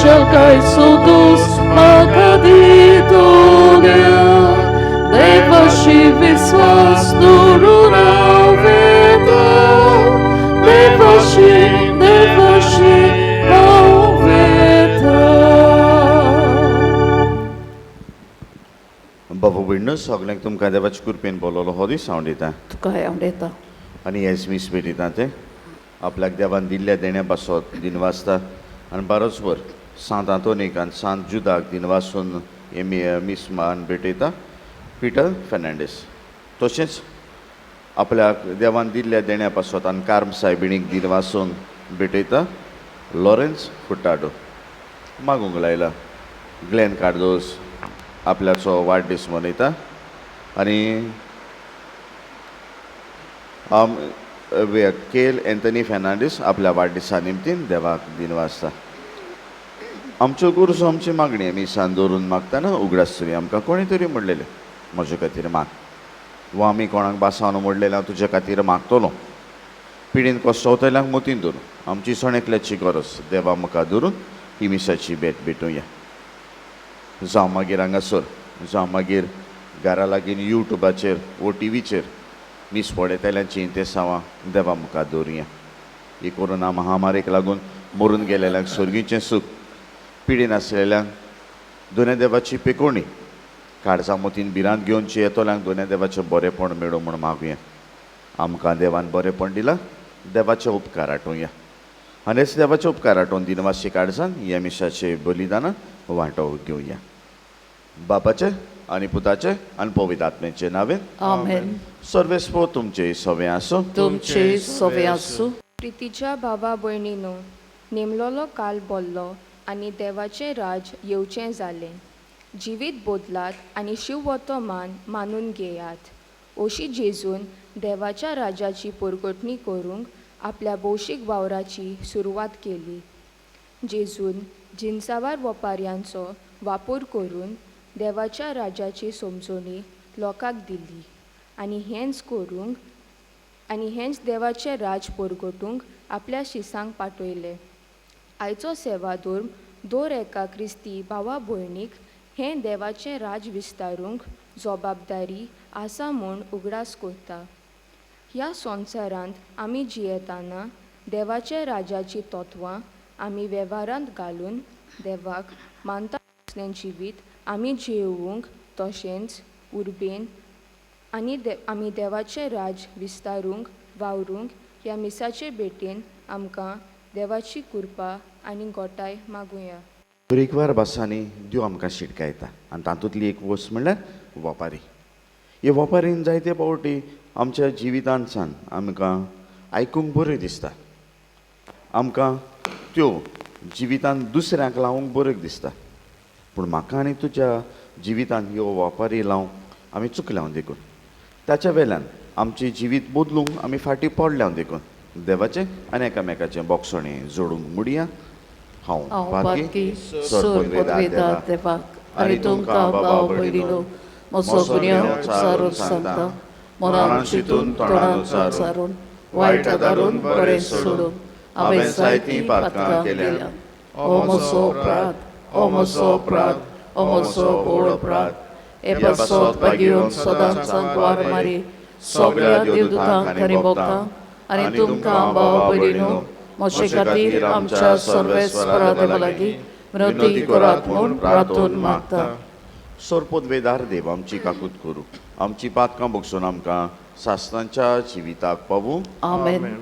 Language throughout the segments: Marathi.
Sodos Makadidonia Devashi Viswas Nururaveta Devashi Aveta. बाबू बिडणं सगळ्यांक तुमकां देवाचे कृपेन बोलवलो हो दीस हांव दितां तुका हांव दितां आनी हेच मीस भेटिता ते आपल्याक देवान दिल्ल्या देण्या पासत दिनवासता आनी बरोचभर सांत आंतोनीक आनी सांत जुदाक दिनवासून हे मीस मान भेटयता पिटर फेर्नांडीस. तशेंच आपल्याक देवान दिल्ल्या देण्या पासत आनी कार्म सायबिणीक दिनवासून भेटयता लॉरेन्स फुटाडो. मागूंक लायला ग्लेन कार्दोस आपल्याचो वाडदीस मनयता आनी केल एंथनी फेर्नांडीस आपल्या वाडदिसा निमतीन देवाक दिनवासता. आमच्यो गुरजो आमची मागणी आमी सान दवरून मागतना उगडास तरी आमकां कोणी तरी म्हणलेलें म्हजे खातीर माग वा आमी कोणाक बासावन म्हणलेलें हांव तुजे खातीर मागतलो. पिडीन कोसवतल्यांक मोतीन धरून आमची सणेकल्याची गरज देवा मुखार धरून ही मिसाची भेट भेटुया. जावं मागीर हांगासर जावं मागीर घरा लागीं युट्यूबाचेर वो टीव्हीचेर मीस पळयतल्यांची ते सावां देवा मुखार दवरुया. ही कोरोना महामारीक लागून मरून गेलेल्यांक स्वर्गीचें सूख पिडीन आसलेल्यांक दोनूय देवाची पेकोवणी काळजा मोतीन भिरांत घेवनची येतोल्यांक दोनूय देवाचें बरेंपण मेळो म्हूण मागुया. आमकां देवान बरेंपण दिलां देवाचे उपकार आठोवया आनी हेच देवाचे उपकार आठोवन दिनवासी काळजान ह्या मिसाचे बलिदानान वांटो घेवया. बापाचे आनी पुताचे आनी पवित्र आत्म्याचे नांवें आमेन. सर्वेस्पो तुमचे सवे आसूं. तुमचे सवे आसूं. प्रितीच्या भावा भयणीनो नेमलोलो काल बोल्लो आनी देवाचें राज येवचें जालें. जिवीत बोदलात आनी शिववतोमान मानून घेयात. अशी जेजून देवाच्या राजाची परगटणी करूंक आपल्या भौशीक वावराची सुरवात केली. जेजून जिन्सावार वेपाऱ्यांचो वापर करून देवाच्या राजाची समजोणी लोकांक दिली आनी हेंच देवाचें राज परगटूंक आपल्या शिसांक पाठयलें. आयचो सेवाधर्म दर एका क्रिस्ती भावा भयणीक हें देवाचें राज विस्तारूंक जबाबदारी आसा म्हूण उगडास करता. ह्या संवसारांत आमी जियेतना देवाच्या राजाची तत्वां आमी वेव्हारांत घालून देवाक मानता असलें जिवीत आमी जियोवंक तशेंच उर्बेन आमी देवाचें राज विस्तारूंक वावरूंक ह्या मिसाचे भेटेन आमकां देवाची कृपा आनी गोटाय मागुया. तरेकवार भासांनी देव आमकां शिटकायता आनी तातूंतली एक वस्त म्हणल्यार वेपारी. हे वेपारीन जायते फावटी आमच्या जिवितांत सान आमकां आयकूंक बऱ्यो दिसता. आमकां त्यो जिवितांत दुसऱ्यांक लावंक बऱ्यो दिसता. पूण म्हाका आनी तुज्या जिवितांत ह्यो वेपारी लावंक आमी चुकल्या देखून ताच्या वेल्यान आमचें जिवीत बदलूंक आमी फाटीं पडल्या देखून देवाचें आनी एकामेकाचें बोगसणें जोडूंक मुडया. हांव पारकी सर्ववेदांत देवाक आनी तुमकां भाव भयणीनो म्हजो गुन्यांव सारून सांगता. मनान चिंतून तोंडान संवसारून वायट आदारून बरें सोडून हांवें जायतीं पातकां केल्यां. ओ म्हजो अपराध, ओ म्हजो अपराध, ओ म्हजो व्हड अपराध. हे पासत पागिवन सदांच द्वार मारी सगळ्या देवदूतांक आनी भक्तांक आनी तुमकां भाव भयणीनो म्हजे खातीर आमच्या सर्वेस्परा देवा लागीं विनंती करात म्हूण प्रार्थून मागता. सर्पोद्वेदार देव आमची काकूत करूं आमची पातकां बगसून आमकां सासणांच्या जिविताक पावूं. आमेन.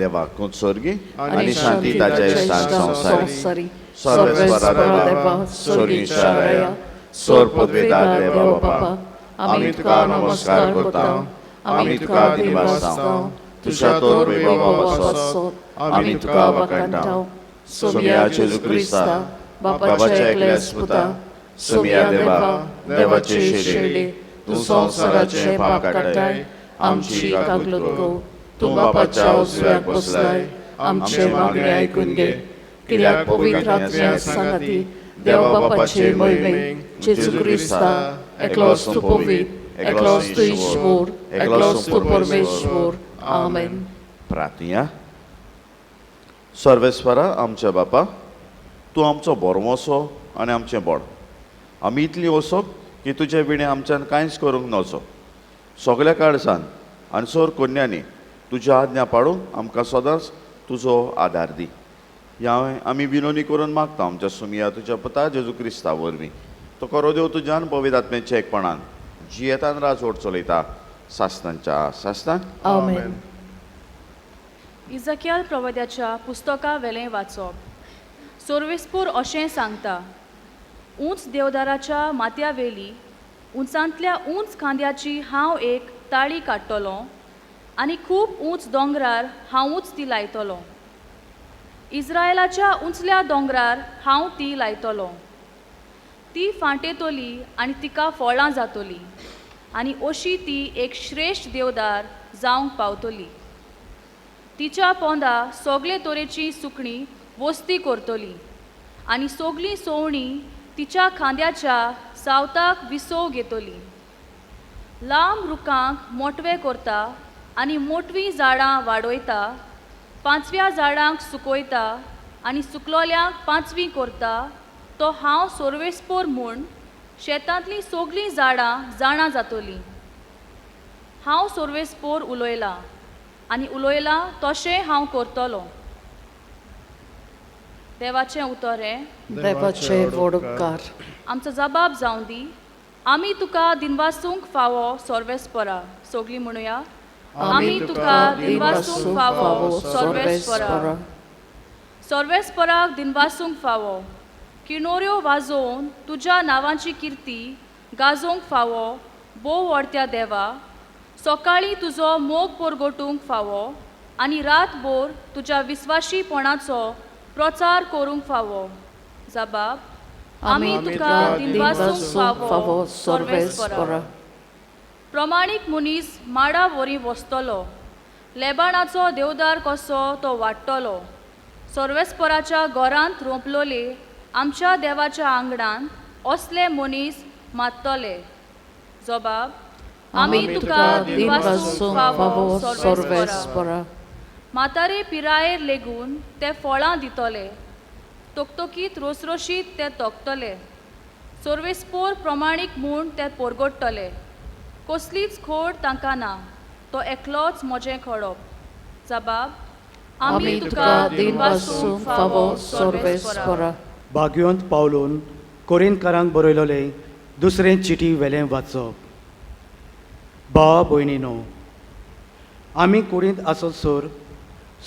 देवाक उत्सर्गी आनी शांती ताच्या इश्टांक संवसारी सर्वेस्परा देवा सोडीशाराया सोर पदवेदार देवा बापा आमी तुका नमस्कार करता आमी तुका दिवासता तुझ्या तोर वैभवासो आमी तुका वखणटाव सोमिया जेजू क्रिस्ता बापाच्या एकल्या स्पुता सोमिया देवा देवाचे शेडे तू संवसाराचे पाप काडटाय आमची कागलत गो तू बापाच्या उजव्याक बसलाय आमचे मागणे आयकून घे कित्याक पवित्र आत्म्या सांगाती देवा बापाचे महिमेक जेजू क्रिस्ता एकलोच तू पवित्र एकलोच तू ईश्वर एकलोच तू परमेश्वर आमेन. प्रार्थया. सर्वेस्परा आमच्या बापा तूं आमचो बरमोसो आनी आमचें बळ. आमी इतली वसोक की तुजे विणे आमच्यान कांयच करूंक नवचो. सगल्या काळसान आनी सोर कोन्यांनी तुज्या आज्ञा पाळूंक आमकां सदांच तुजो आदार दी. ह्या आमी विनोनी करून मागता आमच्या सुमिया तुज्या पुता जेजू क्रिस्ता वरवीं. तो करो देव तुज्यान पवित्र आत्म्याच्या एकपणान जियेतान राजवट चलयता सासनांच्या सासनान. आमेन. इजकियल प्रवद्याच्या पुस्तका वेलें वाचप. सोर्वेस्पूर अशें सांगता, उंच देवदाराच्या माथ्या वेली उंचांतल्या उंच खांद्याची हांव एक ताळी काडटलों आनी खूब उंच दोंगरार हांवूच ती लायतलों. इस्रायलाच्या उंचल्या दोंगरार हांव ती लायतलों. ती फांटेतली आनी तिका फळां जातलीं आनी अशी ती एक श्रेश्ठ देवदार जावंक पावतली. तिच्या पोंदा सगळे तरेची सुकणीं वस्ती करतली आनी सगळीं सवणीं तिच्या खांद्याच्या सावताक विसव घेतली. लांब रुखांक मोटवे करता आनी मोटवीं झाडां वाडयता. पांचव्या झाडांक सुकयता आनी सुकलोल्यांक पांचवीं करता. तो हांव सोर्वेस्पोर म्हूण शेतांतलीं सगळीं झाडां जाणां जातलीं. हांव सोर्वेस्पोर उलयलां आनी उलयलां तशें हांव करतलों. देवाचें उतर हें. देवाचे वडकार. आमचो जबाब जावं दी. आमी तुका दिनवासूंक फावो सोर्वेस्परा. सगळीं म्हणुया. आमी तुका दिनवासूंक फावो सोर्वेस्परा. सोर्वेस्पराक दिनवासूंक फावो. किणोऱ्यो वाजोवन तुज्या नांवाची किर्ती गाजोवंक फावो बोव व्हडत्या देवा. सकाळीं तुजो मोग परगटूंक फावो आनी रातभर तुज्या विस्वाशीपणाचो प्रचार करूंक फावो. जबाब. आमी तुका दिनवासूंक फावो सोर्वेस्परा. प्रमाणीक मनीस माडा वरी वस्तलो. लेबाणाचो देवदार कसो तो वाडटलो. सोर्वेस्पराच्या घरांत रोंपलोले आमच्या देवाच्या आंगणांत असले मनीस माततले. जबाब. आमी तुका दिनवासूंक फावो सोर्वेस्परा. म्हातारे पिरायेर लेगून ते फळां दितले. तोकतोकीत रोसरोशीत ते तोकतले. सोर्वेस्पोर प्रमाणीक म्हूण ते परगडटले. कसलीच खोड तांकां ना. तो एकलोच मोजें खडप. जबाब. आमी तुका दिनवासूंक फावो सोर्वेस्परा. भाग्यवंत पावलून कोरिंतकारांक बरयलोलें दुसरें चिटी वेलें वाचप. भावा भयणीनो, आमी कुडींत आसतसर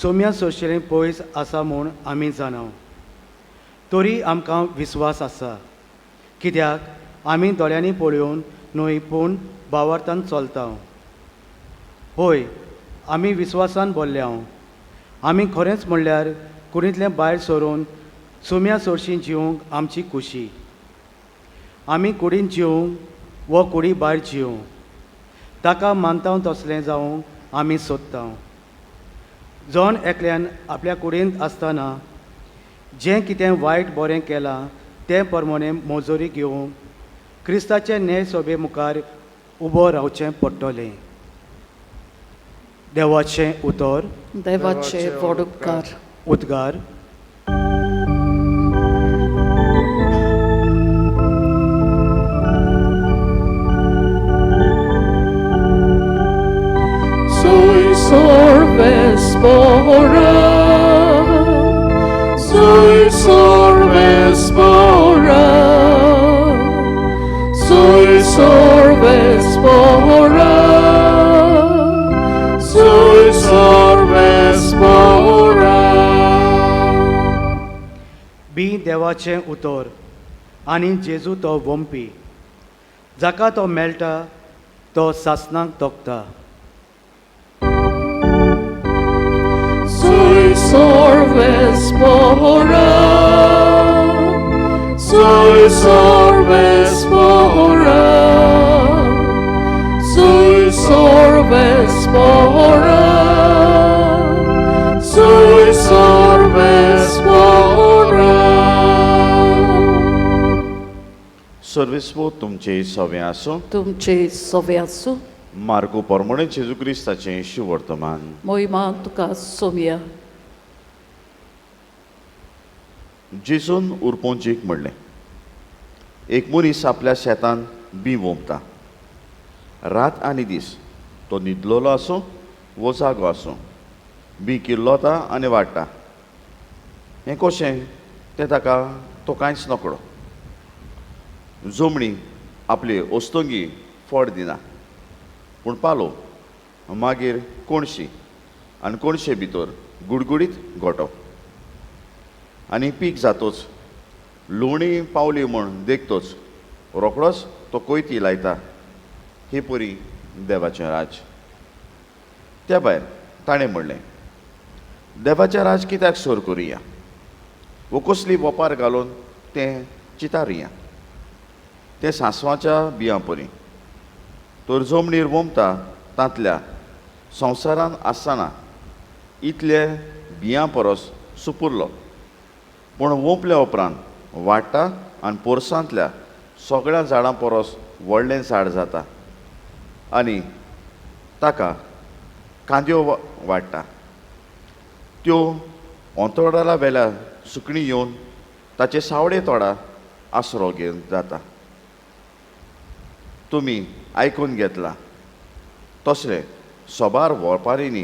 सोम्या सोशेरें पयस आसा म्हूण आमी जाणाव. तरी आमकां विस्वास आसा, कित्याक आमी दोळ्यांनी पळोवन न्हय पूण भावार्थान चलता. हय, आमी विस्वासान बोल्ल्या. आमी खरेंच म्हणल्यार कुडींतलें भायर सरून सोम्या सोरशीं जिवंक आमची खुशी. आमी कुडींत जिवंक वो कुडी भायर जिवंक ताका मानता तसलें जावंक आमी सोदता. जण एकल्यान आपल्या कुडींत आसतना जें कितें वायट बरें केलां ते प्रमाणें मोजोरी घेवंक क्रिस्ताचे न्याय सोबे मुखार उबो रावचें पडटलें. देवाचें उतर. देवाचे वडकार. उद्गार. Soy sorbespora, soy sorbespora, soy sorbespora, soy sorbespora. देवाचें उतर आनी जेजू तो वंपी जाका तो मेळटा तो सासणाक तोखता. Soy sorbes pora, soy sorbes pora, soy sorbes pora, soy sorbes pora. सर्वेस्पो तुमचे सवे आसूं. तुमचे सवे आसूं. मार्गो पोरमोणे जेजू क्रिस्ताचें शिवर्तमान. मोहिमा तुका सोमया. जेजून उरपोंचीक म्हणलें, एक मनीस आपल्या शेतान बी वोंपता. रात आनी दीस तो न्हिदलोलो आसूं वो जागो आसूं बी किल्लोता आनी वाडटा. हें कशें तें ताका तो कांयच नकळो. जमणी आपली ओस्तोंगी फळ दिना, पूण पालो मागीर कोणशी आनी कोणशे भितर गुडगुडीत गोठो. आनी पीक जातोच लुवणी पावली म्हूण देखतोच रोखडोच तो कोयती लायता. ही परी देवाचें राज. त्या भायर ताणें म्हणलें, देवाचें राज कित्याक सोर करुया, वो कसली वोपार घालून तें चितारुया. तें सांसवाच्या बियां परी. तर जमनीर वोमता तांतल्या संवसारान आसतना इतले बियां परस सुपुरलो, पूण वोंपल्या उपरांत वाडटा आनी पोरसांतल्या सगळ्या झाडां परस व्हडलें झाड जाता आनी ताका कांद्यो वाडटा. त्यो अंतोडाला वेल्या सुकणी येवन ताचे सावडे तोडा आसरो घेवन जाता. तुमी आयकून घेतला तसले सोबार वेपारींनी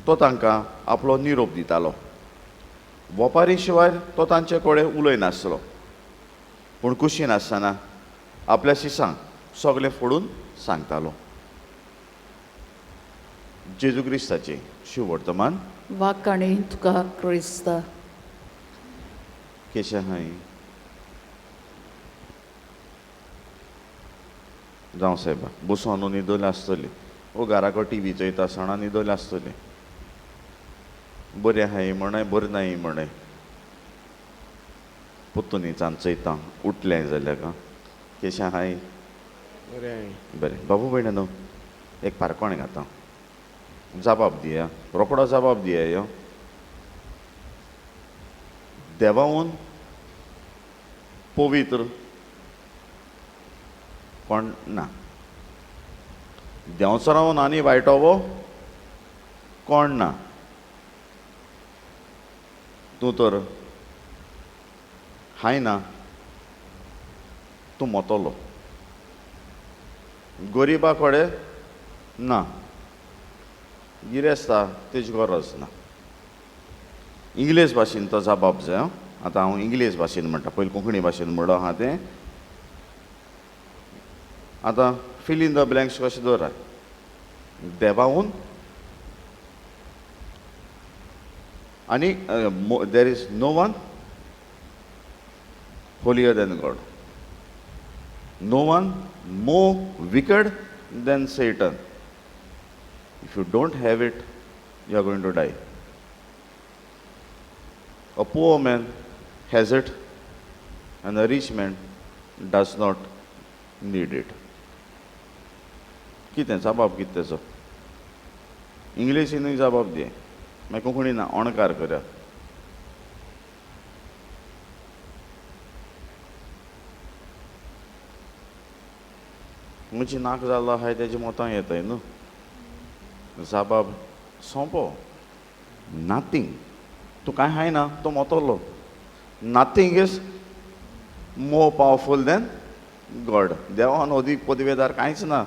तो तांकां आपलो निरोप दितालो. वेपारी शिवाय तो तांचे कडेन उलयनासलो, पूण कुशीन आसतना आपल्या शिसांक सगळें फोडून सांगतालो. जेजू क्रिस्ताचें शिवर्तमान. वाकाणी तुका क्रिस्ता. केशें हाय जावं सायबा बसून न्हिदोले आसतली, वो घराको टी व्ही चयता आसतना न्हिदोले आसतली. बरें हाय म्हणे बरें नाय म्हणे पुत्तुनीचान चयता उठलें जाल्यार का केशें हाय बरें. बाबू भयण न्हू एक पारकोण घाता, जबाब दिया, रोकडो जबाब दिया. यो देवाहून पवित्र कोण ना. देंवचो रावन आनी वायटोवो कोण ना. तूं तर हाय ना, तूं मोतलो. गरीबा कडेन ना, गिरेस्ता तेजी गरज ना. इंग्लीश भाशेन तो जबाब जाय. आतां हांव इंग्लीश भाशेन म्हणटा, पयलीं कोंकणी भाशेन म्हणलो आहा तें. आतां फिल इन द ब्लँक्स कशें दवरात. देवाहून आनी there is no one holier than God, no one more wicked than Satan. If you don't have it, you are going to die. A poor man has it and a rich man does not need it. कितें जबाब कितें तेजो? इंग्लिशीनूय जबाब दी, मागीर कोंकणीन अणकार करया. मुची नाक जाल्लो आहाय तेजी मोतां येताय न्हू. जबाब सोंपो. नथींग. तूं कांय हाय ना, तूं मोतलो. Nothing is more powerful than God. देवान अदीक पदवेदार कांयच ना.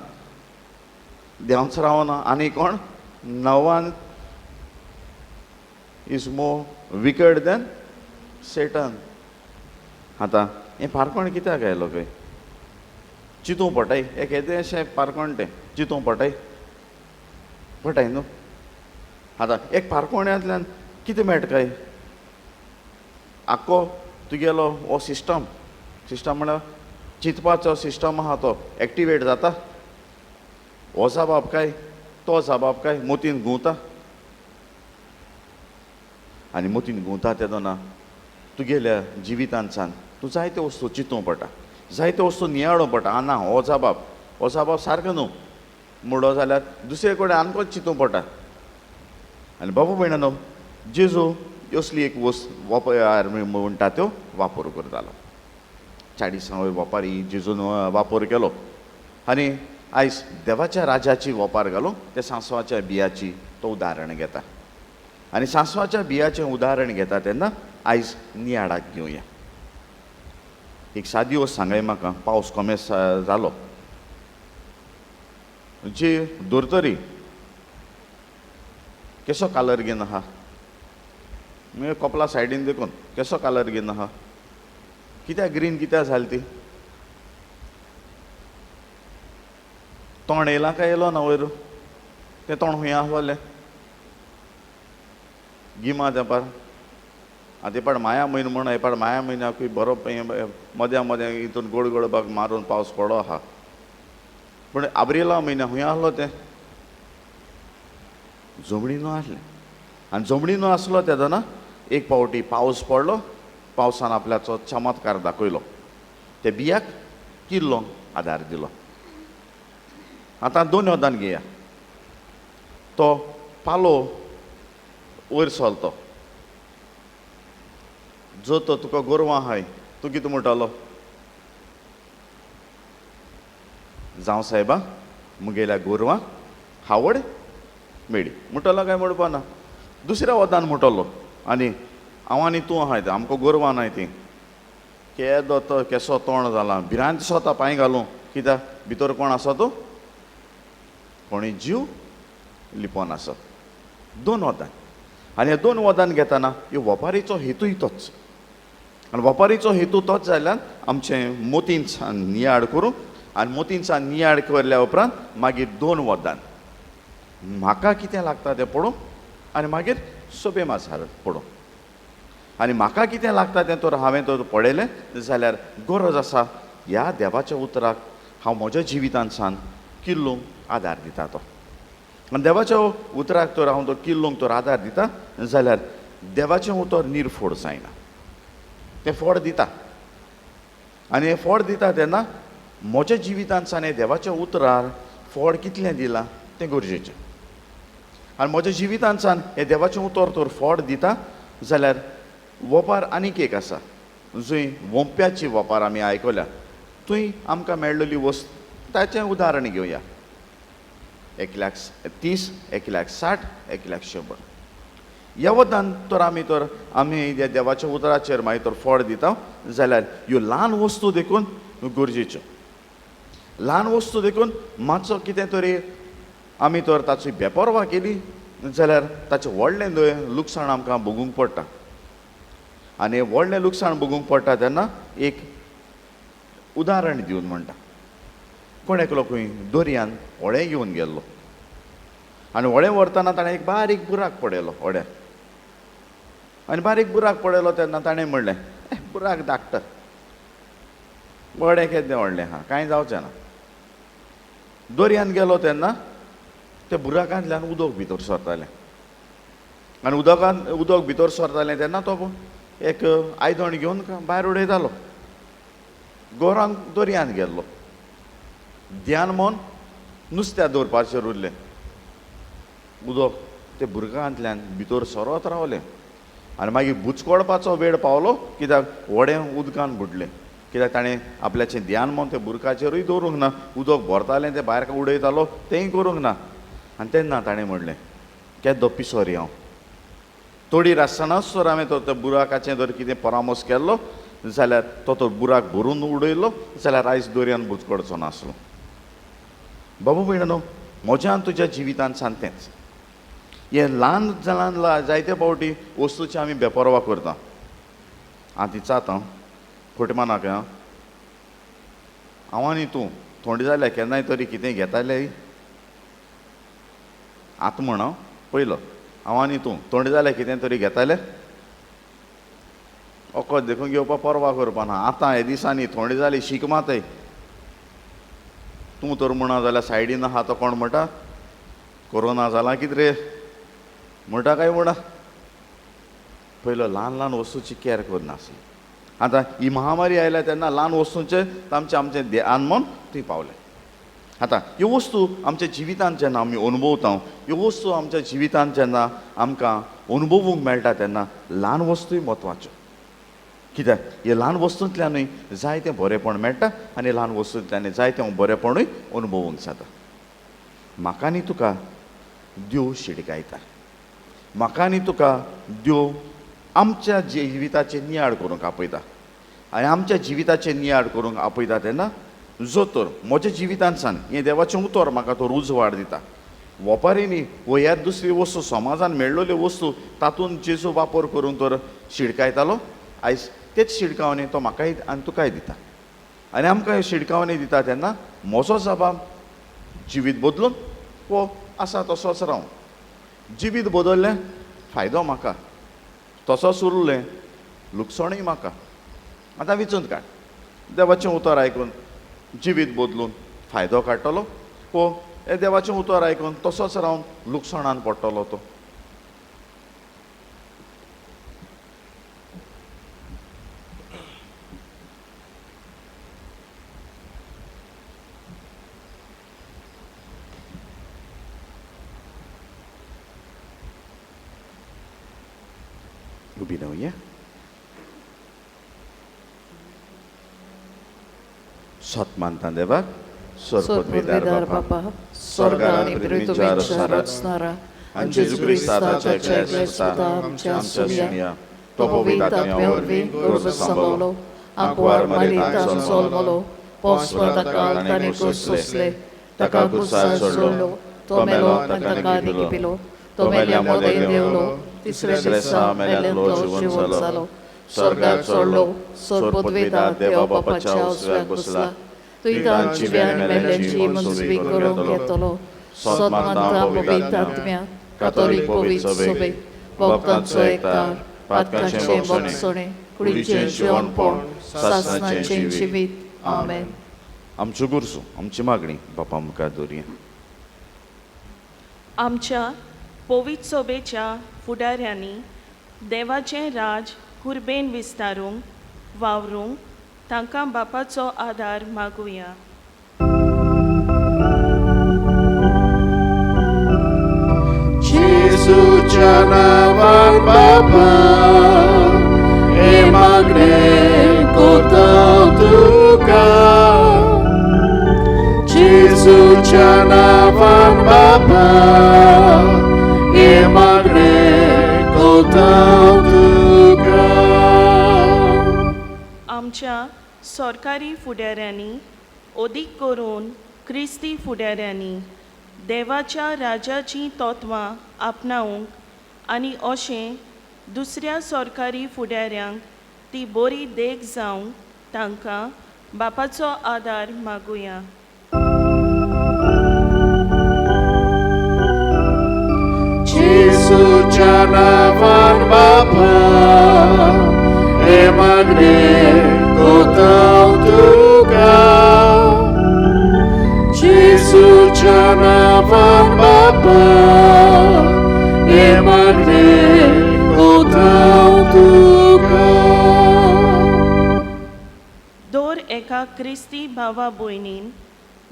देंवच रावना आनी कोण? No one is more wicked than Satan. आतां हें पारकोण कित्याक आयलो खंय? चिंतूं पडटाय. एक येदें अशें पारकोण तें चिंतूं पडटाय. पडटाय न्हू. आतां एक पारकोण्यांतल्यान कितें मेळटा काय? आख्खो तुगेलो हो सिस्टम म्हळ्यार चिंतपाचो सिस्टम आहा तो एक्टिवेट जाता, हो जबाब काय तो जबाब काय मोतीन गुंवता. आनी मोतीन गुंवता तेदोना तुगेल्या जिवितांसान तूं जायत्यो वस्तू चिंतूं पडटा, जायत्यो वस्तू नियाळूं पडटा. ना हो जबाब सारको न्हू म्हणलो जाल्यार दुसरे कडेन आमकां चिंतूं पडटा. आनी बाबा भयणानो, जेजू असली एक वस्त म्हणटा त्यो वापर करतालो. 40 वयर वपारी जेजून वापर केलो. आनी आयज देवाच्या राजाची वपार घालूंक ते सांसवाच्या बियाची तो उदाहरण घेता. आनी सांसवाच्या बियाचें उदाहरण घेता तेन्ना आयज नियाळाक घेवया. एक 7 दिवस सांगय म्हाका, पावस कमी जालो, जी दोरतरी केसो कलर घेवन आहा, म्हणजे कपला सायडीन देखून केसो कलर घेवन आहा, कित्याक ग्रीन कित्याक जाली ती? तोंड येयलां काय येयलो ना वयर? तें तोंड खंय आहलें गिमा तेंपार. आतां पाड माया म्हयनो म्हण पाड माया म्हयन्याकूय बरो मद्या मद्या हितून गोड बाग मारून पावस पडो आहा. पूण आब्रिला म्हयन्या खंय आहलो तें? जमणीन आसलें. आनी जमणीन आसलो तेदोना एक पावटी पावस पडलो, पावसान आपल्याचो चमत्कार दाखयलो, ते बियाक किल्लो आदार दिलो. आतां 2 वदान घेया. तो पालो वयर सरतो, जो तो तुका गोरवां आहाय, तूं कितें म्हणटालो? जावं सायबा मुगेल्या गोरवां हावड मेळ्ळी म्हणटलो काय म्हणपा ना. दुसऱ्या वदान म्हणटलो, आनी हांव आनी तूं आहाय ते आमकां गोरवां नाय ती. केदो तो केसो तोंड जाला, भिरांत दिसता पांय घालूं. कित्याक भितर कोण आसा तो? कोणी जीव लिपोवन आसा. 2 वदान. आनी हे 2 वदान घेताना ह्यो वपारीचो हेतूय तोच. आनी वपारीचो हेतू तोच जाल्यार आमचें मोतींसान नियाळ करूं. आनी मोतींसान नियाळ केल्या उपरांत मागीर 2 वदान म्हाका कितें लागता तें पळोवंक, आनी मागीर सोबे मासार पळोवंक. आनी म्हाका कितें लागता तें तर हांवें तर पळयलें जाल्यार गरज आसा ह्या देवाच्या उतराक हांव म्हज्या जिवितांसान किल्लूंक आदार दिता तो. आनी देवाच्या उतराक तर हांव तो किल्लूंक तर आदार दिता जाल्यार देवाचें उतर निर्फोड जायना. तें फोड दिता. आनी हें फोड दिता तेन्ना म्हज्या जिवितांसान हें देवाच्या उतरार फोड कितलें दिलां तें गरजेचें. आनी म्हज्या जिवितांसान हें देवाचें उतर तर फोड दिता जाल्यार वपार आनीक एक आसा, जंय वोंप्याची वपार आमी आयकल्या. थंय आमकां मेळ्ळेली वस्त ताचें उदाहरण घेवया. 130, 160, 100. ह्या वदान तर आमी ह्या देवाच्या उतराचेर मागीर तर फोड दिता जाल्यार ह्यो ल्हान वस्तू देखून गरजेच्यो. ल्हान वस्तू देखून मातसो कितें तरी आमी तर ताची बेपरवा केली जाल्यार ताचें व्हडलें लुकसाण आमकां भोगूंक पडटा. आनी व्हडलें लुकसाण भोगूंक पडटा तेन्ना एक उदाहरण दिवन म्हणटा. कोण एकलो खंय दर्यान व्हडें घेवन गेल्लो, आनी व्हडें व्हरतना ताणें एक बारीक बुराक पडयलो व्हड्यार. आनी बारीक बुराक पडयलो तेन्ना ताणें म्हणलें, बुराक धाकटो, व्हडें केदें व्हडलें आहा, कांय जावचें ना. दर्यान गेलो तेन्ना ते बुराकांतल्यान उदक भितर सरतालें. आनी उदक भितर सरतालें तेन्ना तो एक आयदण घेवन भायर उडयतालो. गोरांक दर्यान गेल्लो, ध्यान मन नुस्त्या दवरपाचेर उरलें. उदक ते बुरगांतल्यान भितर सरत रावलें. आनी मागीर बुचकोडपाचो वेळ पावलो, कित्याक व्हडें उदकान बुडलें. कित्याक ताणें आपल्याचें ध्यान मन त्या बुरकाचेरूय दवरूंक ना. उदक भरतालें तें भायर उडयतालो तेंय करूंक ना. आनी तेन्ना ताणें म्हणलें, केदो पिसो रे हांव. तोडीर आसतनाच तर हांवें तो त्या बुराकाचें जर कितें परामोस केल्लो जाल्यार तो बुराक भरून उडयलो जाल्यार आयज दर्यान बुचकोडचो नासलो. बाबा भयणानो, म्हज्या आनी तुज्या जिवितांत सांगतेंच. हे ल्हान जायते फावटी वस्तूची आमी बेपरवा करता. हांव ती चात खोटें मानाक. हांव आनी तूं थोंडी जाल्यार केन्नाय तरी कितें घेताले. आतां म्हण पयलो, हांव आनी तूं थोंडी जाल्यार कितें तरी घेताले. वखद देखून घेवपाक परवा करपा ना. आतां हे दिसांनी थोडी जाली शीक मातय. तूं तर म्हणा जाल्यार सायडीन आहा तो कोण म्हणटा कोरोना जाला कितें रे म्हणटा काय म्हणा. पयलो ल्हान ल्हान वस्तूची कॅर करनासली. आतां ही महामारी आयल्या तेन्ना ल्हान वस्तूंचे आमचें ध्यान थंय पावलें. आतां ह्यो वस्तू आमच्या जिवितांत जेन्ना आमी अनुभवता, ह्यो वस्तू आमच्या जिवितांत जेन्ना आमकां अनुभवूंक मेळटा तेन्ना ल्हान वस्तूय म्हत्वाच्यो. कित्याक हे ल्हान वस्तूंतल्यानूय जायतें बरेंपण मेळटा आनी ल्हान वस्तूंतल्यान जायतें बरेंपणूय अनुभवूंक जाता. म्हाका आनी तुका देव शिडकायता. म्हाका आनी तुका देव आमच्या जिविताचें नियाळ करूंक आपयता. आनी आमच्या जिविताचें नियाळ करूंक आपयता तेन्ना जो तर म्हज्या जिवितांत सान हें देवाचें उतर म्हाका तो रुजवाड दिता. वोपारीनी वो ह्या दुसरी वस्तू समाजान मेळ्ळल्यो वस्तू तातूंत जेजू वापर करून तर शिडकायतालो. आयज तेच शिडकावणी तो म्हाकाय आनी तुकाय दिता. आनी आमकां ह्यो शिडकावणी दिता तेन्ना म्हजो जबाब जिवीत बदलून वो आसा तसोच रावं. जिवीत बदललें फायदो म्हाका, तसोच उरलें लुकसाणूय म्हाका. आतां विचून काड देवाचें उतर आयकून जिवीत बदलून फायदो काडटलो वो हे देवाचें उतर आयकून तसोच रावन लुकसाणान पडटलो तो. उबी रावया. सत मानता देवाक सोर्पदवेदार बापा, स्वर्ग आणि पृथ्वीच्या रचणारा आणि जेजू ख्रिस्ताच्या एकल्याचा आमच्या सुनिया तो पवित्र आत्म्यावरवी गर्भ सांभाळलो. आंकवार मारितान सोलमलो. पोस्पताकाल ताणे क्रूस सोसले. ताका क्रूसार सोडलो. तो मेलो आनी ताका निकिपिलो. तो मेल्या मोदे देवलो. तिसऱ्या दिसा मेल्यांतलो जिवंत जालो. स्वर्गात चडलो. सोर्पदवेदार देवा बापाच्या उजव्याक बसला. तुयदान जिव्यान मेल्यांची मनसुबी करूंक येतलो. सत मानता पवित्र आत्म्या, कातोलीक पवित्र सभे, भक्तांचो एकठार, पातकांचे मोक्षणे, कुडीचें जेवणपण, सासणाचें जिवीत. आमेन. आमच्यो गुरसो आमची मागणी बापा मुखार दवरया. आमच्या पवित्र सभेच्या फुडाऱ्यांनी देवाचें राज कुर्बेन विस्तारूंक वावरूंक तांकां बापाचो आदार मागुया. जेजूच्या नांवान बापा हे मागणे कोता तुका. जेजूच्या नांवान बापा हे मागणे कोता तुका. आमच्या सरकारी फुडाऱ्यांनी ओदीक करून क्रिस्ती फुडाऱ्यांनी देवाच्या राजाची तत्वां आपणावंक आनी अशें दुसऱ्या सरकारी फुडाऱ्यांक ती बरी देख जावंक तांकां बापाचो आदार मागुया. जेजूच्या नांवान बापा हे मागणे कोता तुका. जेजूच्या नांवान बापा हे मागणे कोता तुका. दर एका क्रिस्ती भावा भयणीन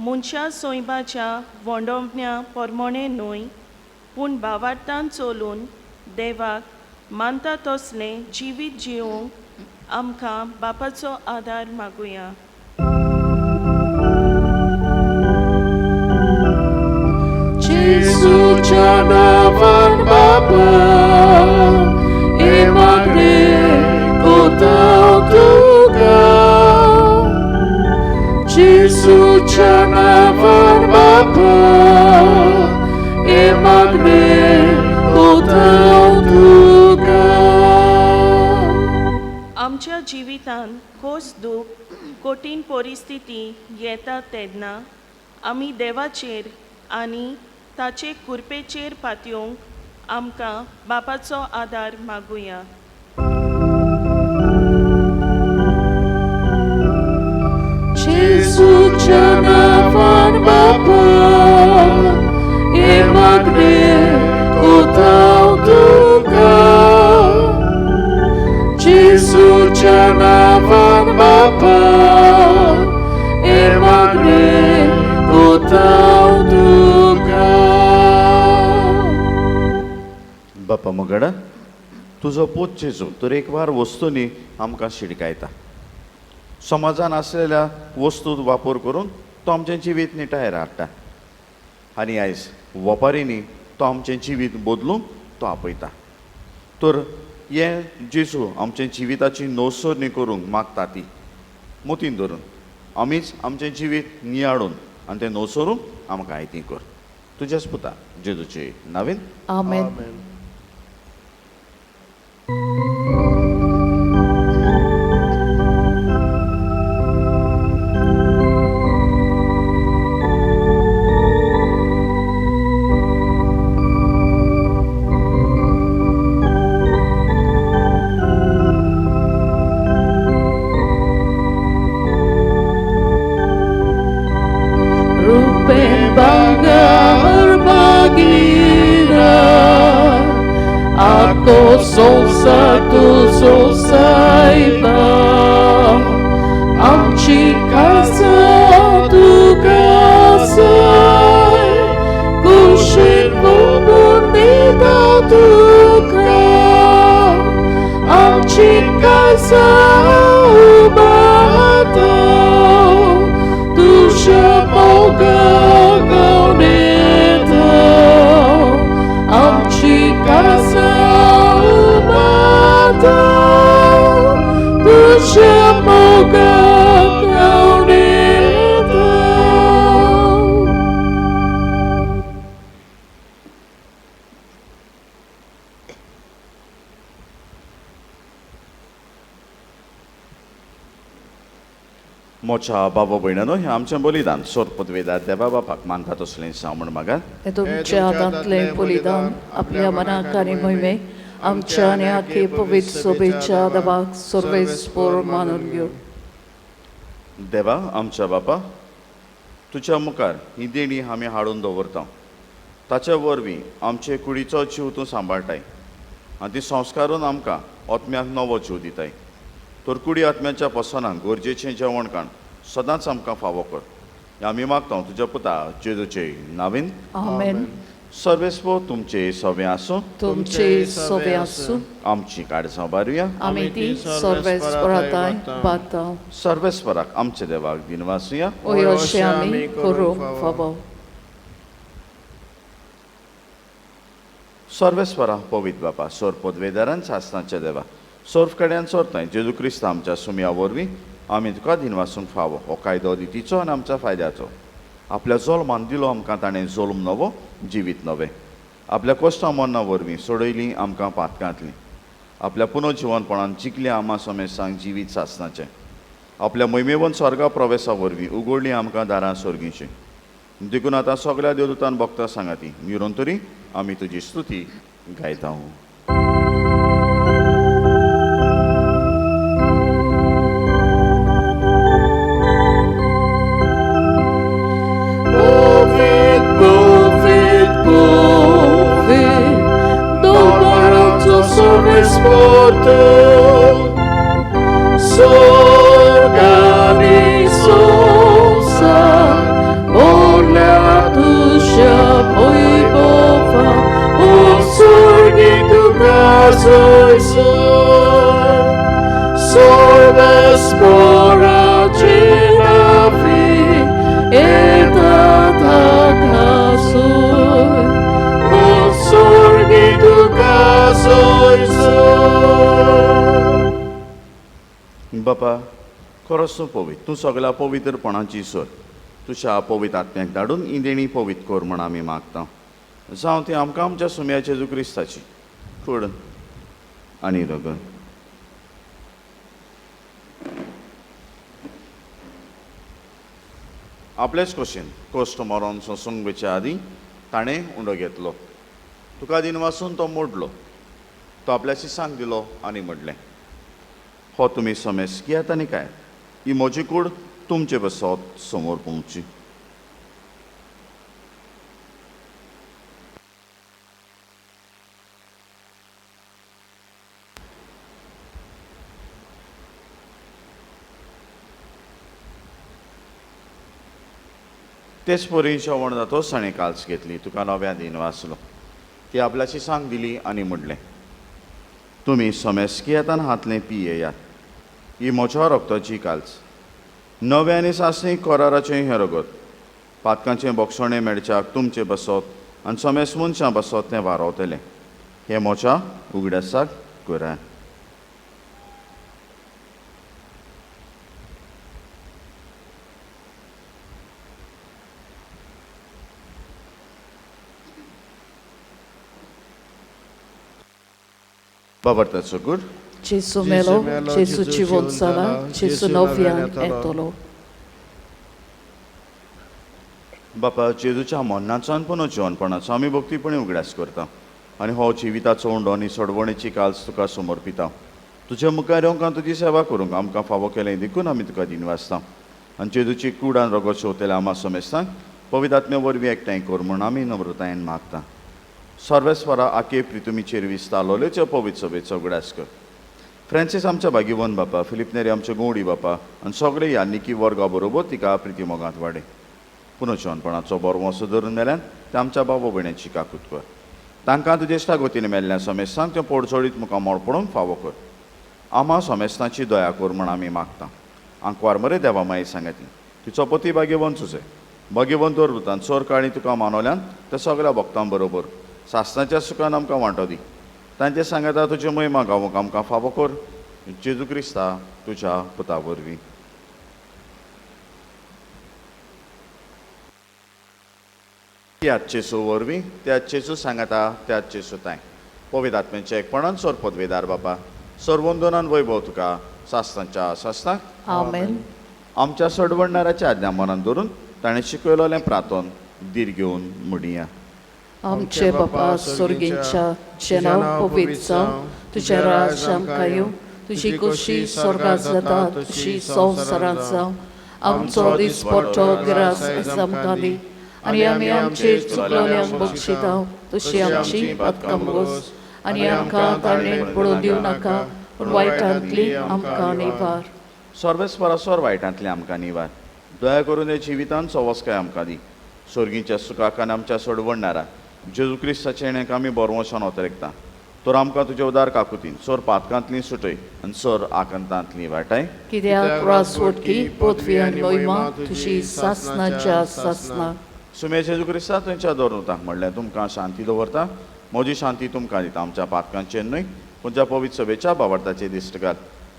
मनशा सोयबाच्या वोंडोवण्या पोरमोणे न्हय पूण भावार्थान चलून देवाक मानता तसलें जिवीत जिवंक आमकां बापाचो आदार मागुया. जेजूच्या नांवान बापा हे मागणे कोता तुका. जेजूच्या नांवान बापा हे मागणे कोता तुका. आमच्या जिवितांत खोस दूख कठीण परिस्थिती येता तेन्ना आमी देवाचेर आनी ताचे कृपेचेर पातयेवंक आमकां बापाचो आदार मागुया. बापा मुगडा तुजो पूत जेजू तरेकवार वस्तूंनी आमकां शिडकायता. समाजान आसलेल्या वस्तू वापर करून तो आमचें जिवीत निटायर हाडटा आनी आयज वपारींनी तो आमचें जिवीत बदलूंक तो आपयता. तर हे जेजू आमचे जिविताची नवसरणी करूंक मागता ती मोतीन धरून आमीच आमचें जिवीत नियाळून आनी तें नवसरूंक आमकां आयती कर. तुज्याच पुता जेजूचे नांवेन आमेन. Rupen bangga berbagira, aku satu saiba, amci satu kasai, kushin bubun ditatuka, amci kasai batau, tu semoga kau netau, amci kasai batau, tu semoga kau netau. मोच्या बाबा भयणानो हें आमचें बलिदान सोर पदवेदार देवा बापाक मानतात असलें सावण मागात. हे तुमच्या हातांतलें बलिदान आपल्या मनाक आनी मोहिमेक आमच्या आनी आखे पवित्र सोबेच्या देवाक सर्वेस्पर मानून घेवं. देवा आमच्या बापा तुज्या मुखार ही देणी आमी हाडून दवरता. ताचे वरवीं आमचे कुडीचो जीव तूं सांबाळटाय आनी ती संस्कारून आमकां आत्म्याक नवो जीव दिताय. तर कुडी आत्म्याच्या पसनाक गरजेचें जेवण खाण सदांच आमकां फावो कर. हें आमी मागता तुज्या पुता जेजूचे नांवेन आमेन. सर्वेस्पो तुमचे सवे आसूं. तुमचे सोबे आसूं. आमची काडसां बारुया. आमी ती सर्वेस्पराताय बाताव. सर्वेस्पराक आमचे देवाक दिनवासुया. ओय अशें आमी करूंक फावो. सर्वेस्परा पवित्र बापा सोर पदवेदारान शास्त्रांचे देवा सोर्फ कड्यान सोरताय जेजू क्रिस्त आमच्या सुमया वरवीं आमी तुका दिनवासूंक फावो हो कायदो दितीचो आनी आमच्या फायद्याचो. आपल्या जोल्मान दिलो आमकां ताणें जोल्म नवो जिवीत नवें. आपल्या कोश्टां मरना वरवीं सोडयलीं आमकां पातकांतलीं. आपल्या पुनर्जिवनपणान जिखलीं आमा समेसांक जिवीत सासनाचें. आपल्या मोहिमेवन स्वर्गा प्रवेशा वरवीं उगडलीं आमकां दारां सोर्गींचीं. देखून आतां सगळ्या देवदूतान भक्तां सांगाती मिरून तरी आमी तुजी स्तुती गायता. बापा खरोच तूं पवित्र तूं सगळ्या पवित्रपणाची सोर तुज्या पवित्र आत्म्याक धाडून ही देणी पवित्र कर म्हण आमी मागता. जावं ती आमकां आमच्या सुमया जेजू क्रिस्ताची कूड आनी रगत. आपलेच कशेन कोश्ट मरोन सोंसूंक वेच्या आदीं ताणें उंडो घेतलो. तुका दिन वाचून तो मोडलो. तो आपल्या शिसांक दिलो आनी म्हणलें हो तुमी समेस घेयात आनी काय ही म्हजी कूड तुमचे बसत समोर पोवची. तेच परी जेवण जातोच ताणें काल्स घेतली. तुका नव्या दिन वाचलो. ती आपल्याची सांग दिली आनी म्हणलें, तुमी सोमेस्कियेतान हातलें पियेयात, ही म्हज्या रगताची काल्स. नवे आनी सासणीक कराराचें हें रगत, पातकांचें बोगसणें मेळच्याक तुमचें बसत आनी सोमेस मनशां बसत तें वारवतलें. हें म्हज्या उगडासाक करा. Babartați gur. Gesù melo, Gesù ci vonsala, Gesù novian etolo. बापा जेजूच्या मरणाच्यान पुनो जेवणपणाचो आमी भक्तीपणी उगडास करता आनी हो जिविताचो उंडो आनी सोडवणेची काल्स तुका समर्पिता. तुज्या मुखार येवंक तुजी सेवा करूंक आमकां फावो केलें देखून आमी तुका दिनवासता. आनी जेजूची कूड आनी रगत शेवतेले आमा समेस्तांक पवित्र आत्म्या वरवीं एकठांय कर म्हूण आमी नम्रतायेन मागता. सर्वेस्वरा आके प्रितुमीचेर विस्तारलोलेच्या पवित्र सभेचो उगडास कर. फ्रांसीस आमच्या भागीवन बापा, फिलिप नेरी आमचे गोवडी बापा आनी सगळे यान्निकी वर्गा बरोबर तिका प्रिती मोगांत वाडय. पुनर्जवणपणाचो बरो वसो धरून मेल्यान ते आमच्या बाबा भयण्याची काकूत कर. तांकां तुजे इश्टागतीन मेल्ल्या समेस्तांक त्यो पोडचोडीत मुखार मोडपडूंक फावो कर. आमा समेस्तांची दया कर म्हूण आमी मागता. आंकवार मरे देवा माई सांगाती तिचो पती भाग्यवन सुजे भाग्यवन दर रुतान चोर काळी तुका मानवल्यान त्या सगळ्या भक्तां बरोबर सासणाच्या सुखान आमकां वांटो दी. तांचे सांगता तुजी महिमा गावूंक आमकां फावो कर. जेजू क्रिस्ता तुज्या पुता वरवीं. त्याच चेसू वरवीं त्याच चेसू सांगता त्याच चेसू ताय पवित्र आत्म्याचे एकपणान सोर पदवेदार बापा सर्वंदनान वैभव तुका सासणाच्या सासणाक Amen. आमच्या सडवडणाऱ्याच्या आज्ञा मनान धरून ताणें शिकयलोलें प्रार्थन दीर घेवन म्हणया. Amचे बापा स्वर्गींच्या जे नांव पवित्र जावं, तुजें राज आमकां येवं, तुजी कुशी स्वर्गांत जाता तशी संवसारांत जावं. आमचो दिसपट्टो गिरास आयज आमकां दी आनी आमी आमचेर चुकलोल्यांक बक्षिता तशी आमची पातकां बगोस आनी आमकां तारणेन पडूं दिवं नाका पूण वायटांतली आमकां निवार. सर्वेस्परासोर वायटांतले आमकां निवार. दया करून हे जिवितान सवस्काय आमकां दी. स्वर्गीच्या सुखाकान आमच्या सोडवडणारा जेजू क्रिस्ताचे येण्याक आमी बरोवशान ओतरेकता. तर आमकां तुजे उदार काकुतीन सोर पातकांतली सुटय आनी सोर आकंतांतली वाटाय. कित्याक रासवटकी पदवी आनी महिमा तुजी सासणाच्या सासणाक. सुमे जेजू क्रिस्ता थंयच्या दवरतां म्हणल्यार तुमकां शांती दवरता. म्हजी शांती तुमकां दिता. आमच्या पातकांचेर न्हय पूण ज्या पवित्र सभेच्या बाबार्ताचेर दिश्ट घाल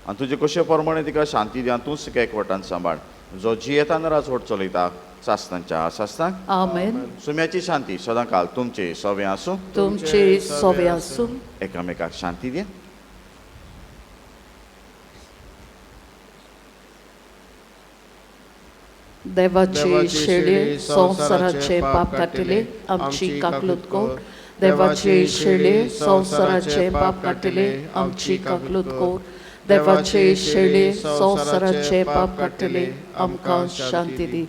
आनी तुजे कशे प्रमाणे तिका शांती दिया तूं सुख्या एकवटान सांबाळ. जो जियेतान राजवट चलयता सासणाच्या सासणाक. आमेन. सुम्याची शांती सदां काल तुमचे सवे आसूं. तुमचे सवे आसूं. एकामेकाक शांती दिया. देवाचे शेळे संवसाराचे पाप काटिले आमची काकलूत कोर. देवाचे शेळे संवसाराचे पाप काटिले आमची काकलूत कोर. देवाचे शेळे संवसाराचे पाप काटिले आमकां शांती दी.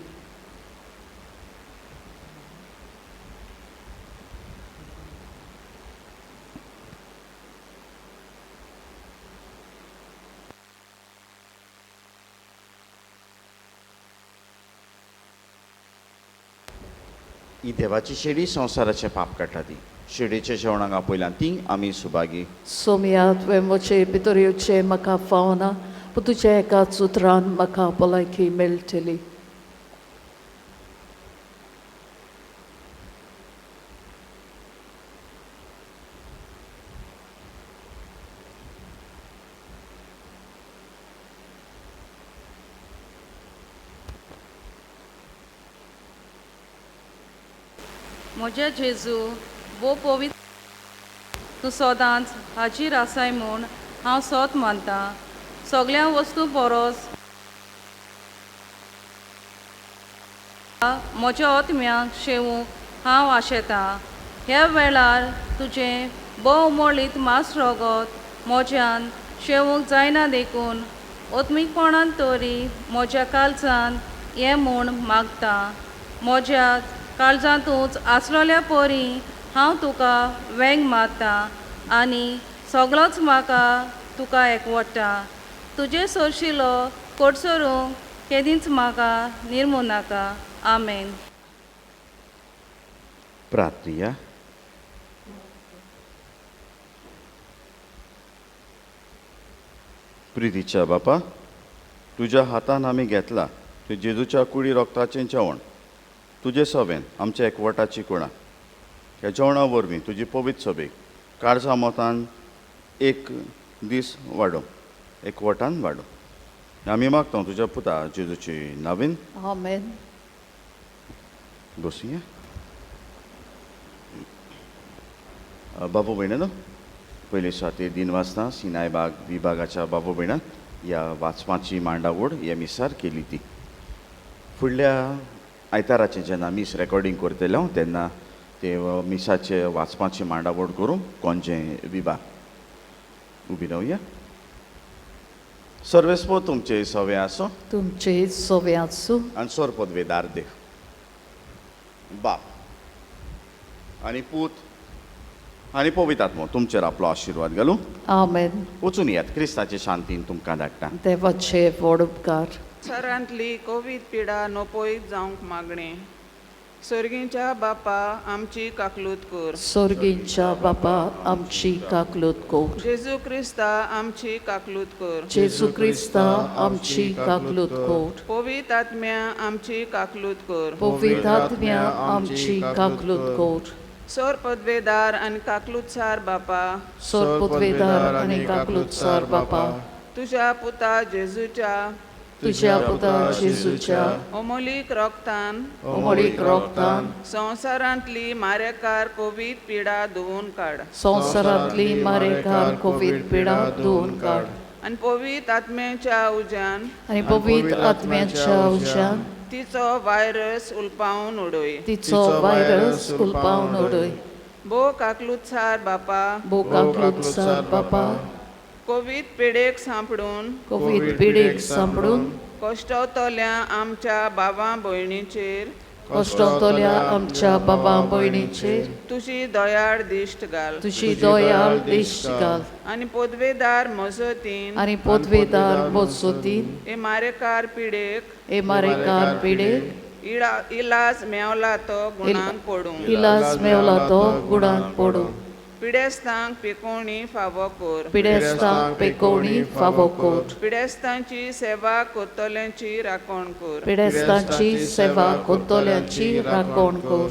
ही देवाची शेडी संवसाराचे पाप काडटा ती. शेडीच्या जेवणाक आपयल्यान ती आमी सुभागी. सोमया तुवें म्हजे भितर येवचें म्हाका फावना पूण तुज्या एकाच उतरान म्हाका भलायकी मेळटली. म्हज्या जेजू वो पवित्र तूं सदांच हाजीर आसाय म्हूण हांव सोत मानतां. सगळ्या वस्तू परस म्हज्या आत्म्याक शेवूंक हांव आशेतां. ह्या वेळार तुजें भोवमोळीत मास रगत म्हज्यान शेवूंक जायना देखून ओत्मीकपणान तरी म्हज्या काळजान हें म्हूण मागतां. म्हज्या काळजांतूच आसलोल्या परी हांव तुका वेंग मारतां आनी सगळोच म्हाका तुका एकवटा. तुजे सोरशिलो कोडसरूंक केदींच म्हाका निर्मू नाका. आमेन. प्रार्थया. प्रितीच्या बापा, तुज्या हातान आमी घेतला ते जेजूच्या कुडी रोगताचें जेवण तुजे सभेन आमच्या एकवटाची कुणा. ह्या जेवणा वरवीं तुजी पवित्र सभेक काळजा मोतान एक दीस वाडो एकवटान वाडो. आमी मागता तुज्या पुता जेजूची नावीन. Amen. बसूया. बाबू भयणानो, पयले स्वाती दिनवासता सिनाय बाग विभागाच्या बाबू भयणान ह्या वाचपाची मांडावळ ह्या मिसार केली ती. फुडल्या आयताराचें जेन्ना मीस रेकॉर्डिंग करतले हांव तेन्ना ते मिसाचे वाचपाची मांडावळ करूं कोणचें विभाग उबी रावया. सर्वेस्पो तुमचे सवे आसो तुमचे सोवे आसूं. आनी सोर पदवेदार देव बाप आनी पूत आनी पवित्र आत्मो तुमचेर आपलो आशिर्वाद घालूं. Amen. वचून येयात, क्रिस्ताचे शांतीन तुमकां धाडटा. देवाचे व्हड उपकार. सरांतली कोवीद पिडा नोपोयत जावंक मागणे. सर्गींच्या बापा आमची काकलूत कर. स्वर्गींच्या बापा आमची काकलूत कर. जेजू क्रिस्ता आमची काकलूत कर. जेजू क्रिस्ता आमची काकलूत कर. पवित्र आत्म्या आमची काकलूत कर. पवित्र आत्म्या आमची काकलूत कर. सोर पदवेदार आनी काकलूतसार बापा, सोर पदवेदार आनी काकलूतसार बापा, तुज्या पुता जेजूच्या तुज्या पुता जेजूच्या अमोलीक रोगतान अमोलीक रोगतान संवसारांतली मारेकार कोवीद पिडा धुवून काड. संवसारांतली मारेकार कोवीद पिडा धुवून काड. आनी पवित्र आत्म्याच्या उज्यान आनी पवित्र आत्म्याच्या उज्यान तिचो वायरस उलपावून उडय. तिचो वायरस उलपावन उडय. भो काकलूतसार बापा, भो काकलूतसार बापा, कोवीद पिडेक सांपडून कोवीद पिडेक सांपडून कश्टवतल्या आमच्या भावां भयणीचेर कश्टवतल्या आमच्या बाबा भयणीचेर तुजी दयाळ दिश्ट घाल. तुजी दयाळ दिश्ट घाल. आनी पदवेदार मजतीन आनी पदवेदार मजतीन हे मारेकार पिडेक हे मारेकार पिडेक इलाज मेवला तो गुणान पडूं. इलाज मेवला तो गुणान पडूं. पिडेस्तांक पिकोवणी फावो कर. पिडेस्तांक पेकोवणी फावो कर. पिडेस्तांची सेवा कोत्तोल्यांची राखण कर. पिडेस्तांची सेवा कोत्तोल्यांची राखण कर.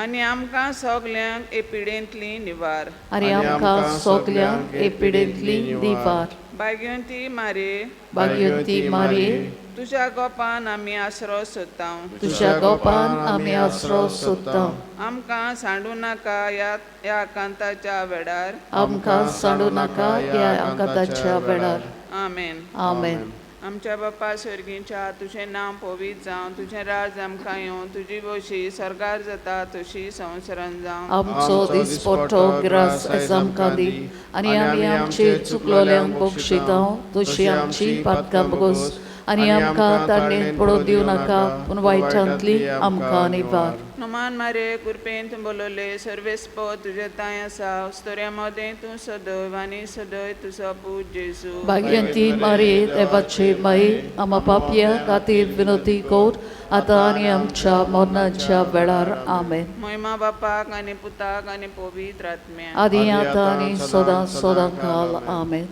आनी आमकां सगल्यांक हे पिडेंतली निवार. आनी आमकां सगल्यांक हे पिडेंतली निवार. भाग्यवंती मारे, भाग्यवंती मारे, तुज्या गोपान आमी आसरो सोदतां. तुज्या गोपान आमी आसरो सोदतां. आमकां सांडू नाका ह्या कांताच्या वेळार. आमकां सांडू नाका ह्या आकांताच्या वेळार. आमेन. आमेन. आमच्या बापा सर्गींच्या तुझें नांव पवित्र जावं. तुझें राज आमकां येवं. तुजी वशी स्वर्गार जाता तशी संवसारांत जावं. आमचो दिसपट्टो गिरास आयज आमकां दी. आनी आमी आमचे चुकलोल्यांक बक्षितां तशी आमची पातकां बगोस. आनी आमकां तारणेंत पडोवन दिवं नाका पूण वायटांतली आमकां निवार. नमान मारे कुरपेंत बोलोले सर्वेस्पो तुजे ताय आसा. स्तोऱ्या मोदें तूं सदैव आनी सदैव तुजो पूत जेजू. भाग्यवंती मारी देवाचे माई आमा पापया खातीर विनोती कोर आतां आनी आमच्या मरणाच्या वेळार. आमेन. महिमा बापाक आनी पुताक आनी पवित्र आत्म्याक. आदी आतां आनी सदां सदां काल. आमेन.